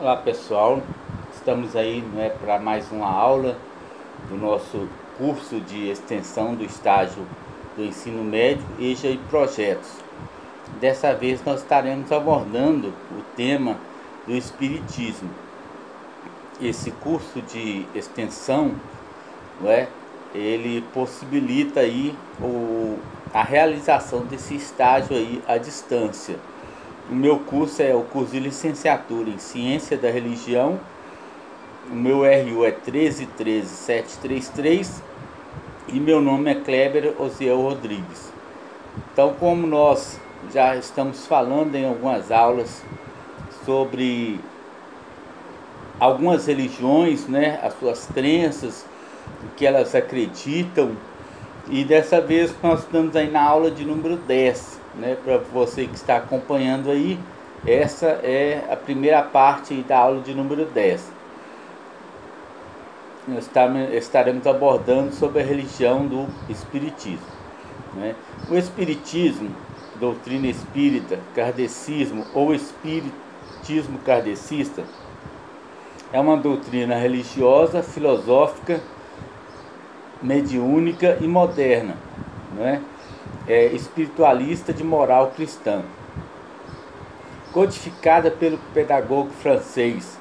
Olá pessoal, estamos aí para mais uma aula do nosso curso de extensão do estágio do ensino médio, EJA e projetos. Dessa vez nós estaremos abordando o tema do Espiritismo. Esse curso de extensão, ele possibilita aí a realização desse estágio aí à distância. O meu curso é o curso de licenciatura em Ciência da Religião. O meu RU é 1313733 e meu nome é Kleber Osiel Rodrigues. Então, como nós já estamos falando em algumas aulas sobre algumas religiões, as suas crenças, o que elas acreditam, e dessa vez nós estamos aí na aula de número 10. Para você que está acompanhando aí, essa é a primeira parte da aula de número 10. Nós estaremos abordando sobre a religião do Espiritismo. O Espiritismo, doutrina espírita, kardecismo ou espiritismo kardecista, é uma doutrina religiosa, filosófica, mediúnica e moderna, espiritualista de moral cristã, codificada pelo pedagogo francês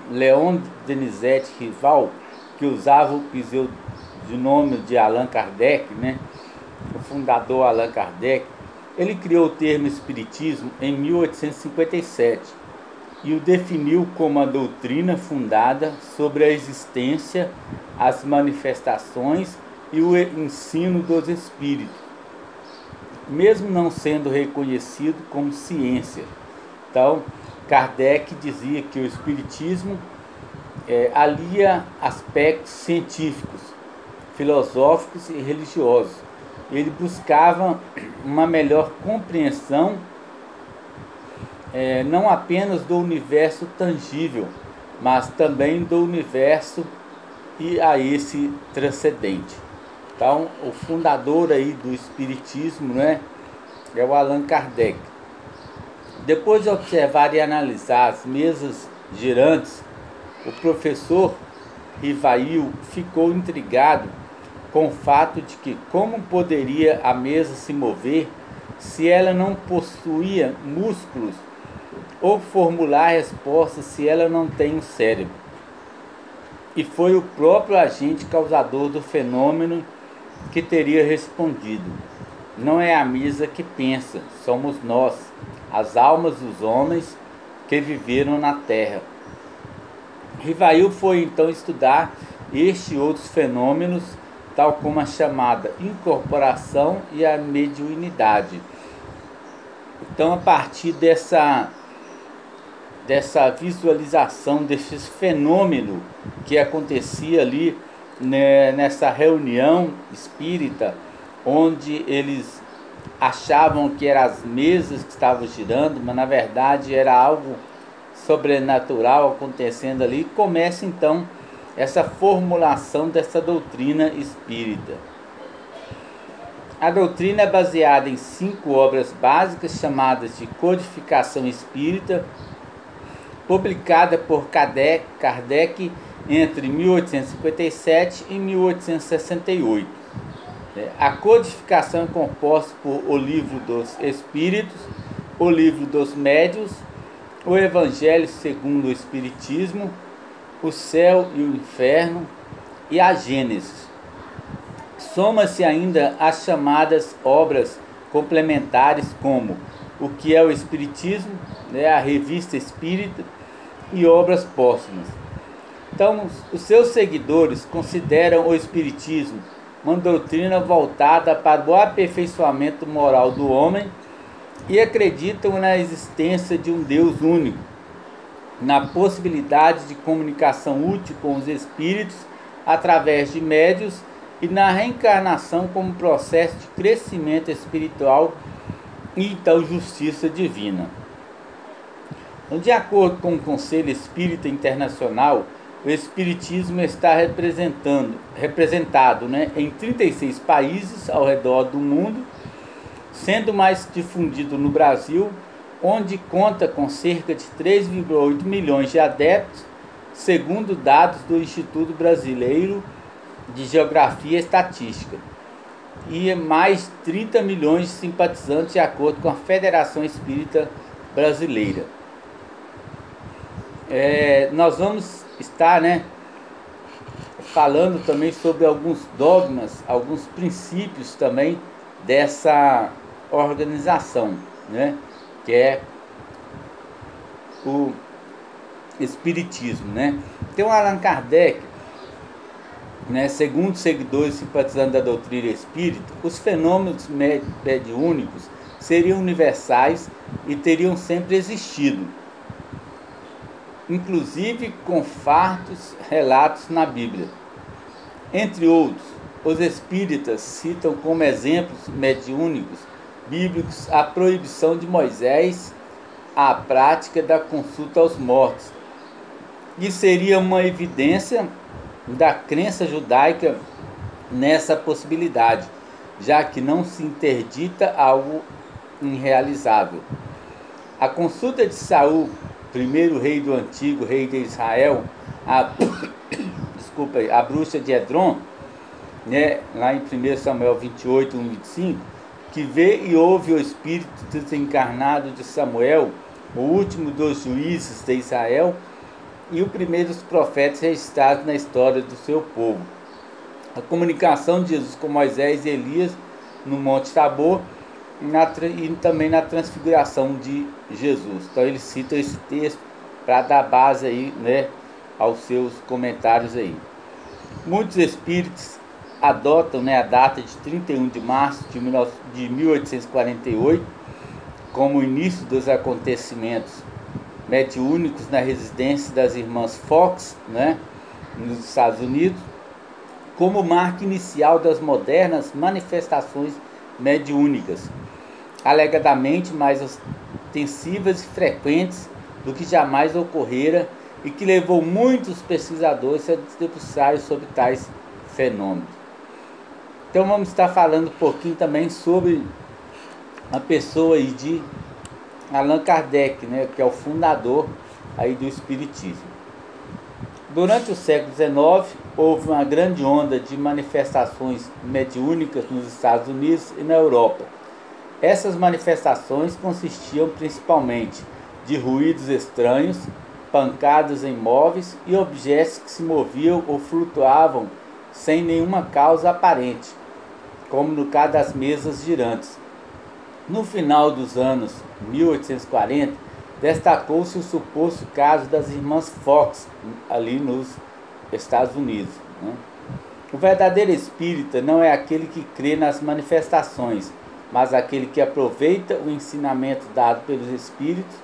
Léon Denisette Rival, que usava o pseudonimo de Allan Kardec, o fundador Allan Kardec. Ele criou o termo espiritismo em 1857 e o definiu como a doutrina fundada sobre a existência, as manifestações e o ensino dos espíritos, mesmo não sendo reconhecido como ciência. Então, Kardec dizia que o espiritismo alia aspectos científicos, filosóficos e religiosos. Ele buscava uma melhor compreensão não apenas do universo tangível, mas também do universo e a esse transcendente. Então, o fundador aí do Espiritismo é o Allan Kardec. Depois de observar e analisar as mesas girantes, o professor Rivail ficou intrigado com o fato de que como poderia a mesa se mover se ela não possuía músculos, ou formular respostas se ela não tem um cérebro. E foi o próprio agente causador do fenômeno que teria respondido: não é a mesa que pensa, somos nós, as almas dos homens que viveram na Terra. Rivail foi então estudar este e outros fenômenos, tal como a chamada incorporação e a mediunidade. Então, a partir dessa visualização desse fenômeno que acontecia ali nessa reunião espírita, onde eles achavam que eram as mesas que estavam girando, mas na verdade era algo sobrenatural acontecendo ali, começa então essa formulação dessa doutrina espírita. A doutrina é baseada em 5 obras básicas chamadas de Codificação Espírita, publicada por Kardec entre 1857 e 1868. A codificação é composta por o Livro dos Espíritos, o Livro dos Médiuns, o Evangelho segundo o Espiritismo, o Céu e o Inferno e a Gênesis. Soma-se ainda as chamadas obras complementares como O que é o Espiritismo, a Revista Espírita e obras póstumas. Então, os seus seguidores consideram o Espiritismo uma doutrina voltada para o aperfeiçoamento moral do homem e acreditam na existência de um Deus único, na possibilidade de comunicação útil com os espíritos através de médiuns e na reencarnação como processo de crescimento espiritual e então justiça divina. Então, de acordo com o Conselho Espírita Internacional, o Espiritismo está representado em 36 países ao redor do mundo, sendo mais difundido no Brasil, onde conta com cerca de 3,8 milhões de adeptos, segundo dados do Instituto Brasileiro de Geografia e Estatística, e mais 30 milhões de simpatizantes, de acordo com a Federação Espírita Brasileira. Nós vamos estar, falando também sobre alguns dogmas, alguns princípios também dessa organização, que é o Espiritismo, Então, Allan Kardec, segundo seguidores simpatizantes da doutrina espírita, os fenômenos mediúnicos seriam universais e teriam sempre existido, inclusive com fartos relatos na Bíblia. Entre outros, os espíritas citam como exemplos mediúnicos bíblicos a proibição de Moisés à prática da consulta aos mortos, e seria uma evidência da crença judaica nessa possibilidade, já que não se interdita algo irrealizável. A consulta de Saul, primeiro rei do antigo rei de Israel, a bruxa de Edrom, lá em 1 Samuel 28, 1, 25, que vê e ouve o espírito desencarnado de Samuel, o último dos juízes de Israel e o primeiro dos profetas registrados na história do seu povo. A comunicação de Jesus com Moisés e Elias no Monte Tabor e também na transfiguração de Jesus. Então ele cita esse texto para dar base aí, aos seus comentários aí. Muitos espíritos adotam a data de 31 de março de 1848 como o início dos acontecimentos mediúnicos na residência das irmãs Fox, nos Estados Unidos, como marca inicial das modernas manifestações mediúnicas, alegadamente mais ostensivas e frequentes do que jamais ocorrera e que levou muitos pesquisadores a se debruçarem sobre tais fenômenos. Então vamos estar falando um pouquinho também sobre a pessoa aí de Allan Kardec, que é o fundador aí do Espiritismo. Durante o século XIX, houve uma grande onda de manifestações mediúnicas nos Estados Unidos e na Europa. Essas manifestações consistiam principalmente de ruídos estranhos, pancadas em móveis e objetos que se moviam ou flutuavam sem nenhuma causa aparente, como no caso das mesas girantes. No final dos anos 1840, destacou-se o suposto caso das irmãs Fox, ali nos Estados Unidos. O verdadeiro espírita não é aquele que crê nas manifestações, mas aquele que aproveita o ensinamento dado pelos espíritos.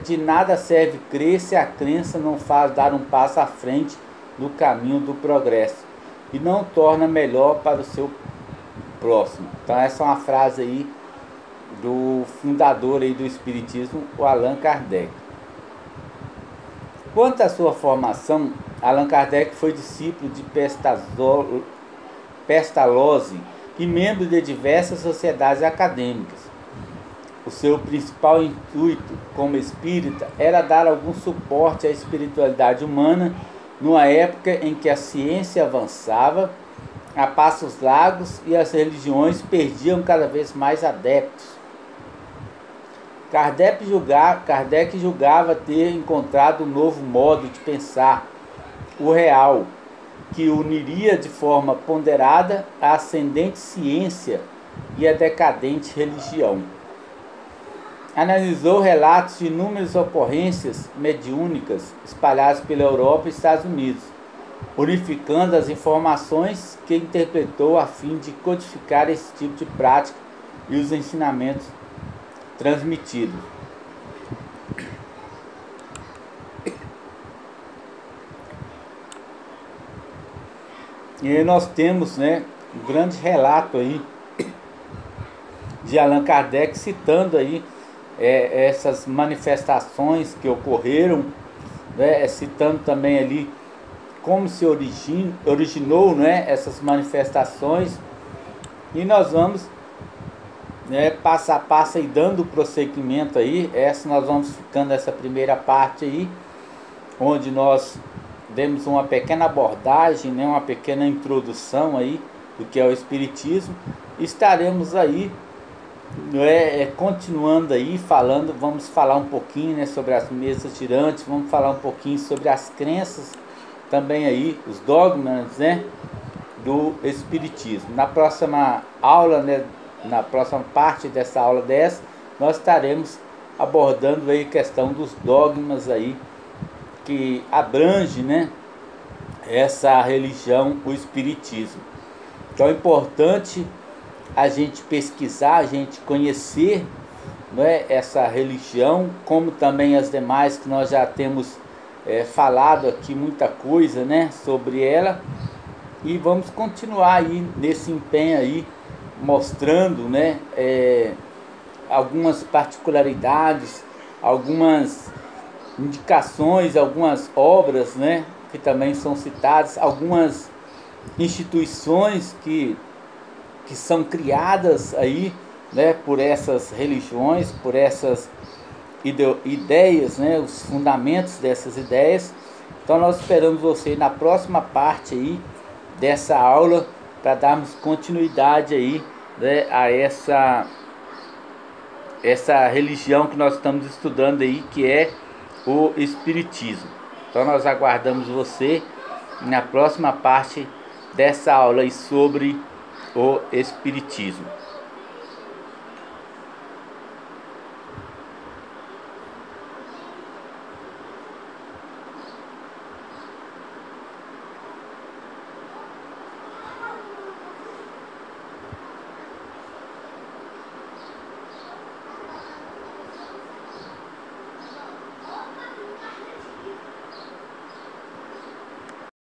De nada serve crer se a crença não faz dar um passo à frente no caminho do progresso e não torna melhor para o seu próximo. Então essa é uma frase aí do fundador aí do Espiritismo, o Allan Kardec. Quanto à sua formação, Allan Kardec foi discípulo de Pestalozzi e membro de diversas sociedades acadêmicas. O seu principal intuito como espírita era dar algum suporte à espiritualidade humana numa época em que a ciência avançava a passos largos e as religiões perdiam cada vez mais adeptos. Kardec julgava ter encontrado um novo modo de pensar, o real, que uniria de forma ponderada a ascendente ciência e a decadente religião. Analisou relatos de inúmeras ocorrências mediúnicas espalhadas pela Europa e Estados Unidos, unificando as informações que interpretou a fim de codificar esse tipo de prática e os ensinamentos transmitidos. E aí nós temos um grande relato aí de Allan Kardec citando aí essas manifestações que ocorreram, citando também ali como se originou essas manifestações. E nós vamos né, passo a passo e dando prosseguimento aí. Essa nós vamos ficando essa primeira parte aí, onde nós demos uma pequena abordagem, né, uma pequena introdução aí do que é o Espiritismo. Estaremos aí, né, continuando aí falando, vamos falar um pouquinho, né, sobre as mesas girantes, vamos falar um pouquinho sobre as crenças também aí, os dogmas, né, do Espiritismo. Na próxima aula, né, na próxima parte dessa aula 10, nós estaremos abordando aí a questão dos dogmas aí, que abrange, né, essa religião, o Espiritismo. Então é importante a gente pesquisar, a gente conhecer, né, essa religião, como também as demais que nós já temos falado aqui muita coisa, né, sobre ela. E vamos continuar aí nesse empenho aí, mostrando, né, algumas particularidades, algumas indicações, algumas obras, né, que também são citadas, algumas instituições que são criadas aí, né, por essas religiões, por essas ideias, né, os fundamentos dessas ideias. Então nós esperamos você na próxima parte aí dessa aula, para darmos continuidade aí, né, a essa religião que nós estamos estudando aí, que é o Espiritismo. Então nós aguardamos você na próxima parte dessa aula aí sobre o Espiritismo.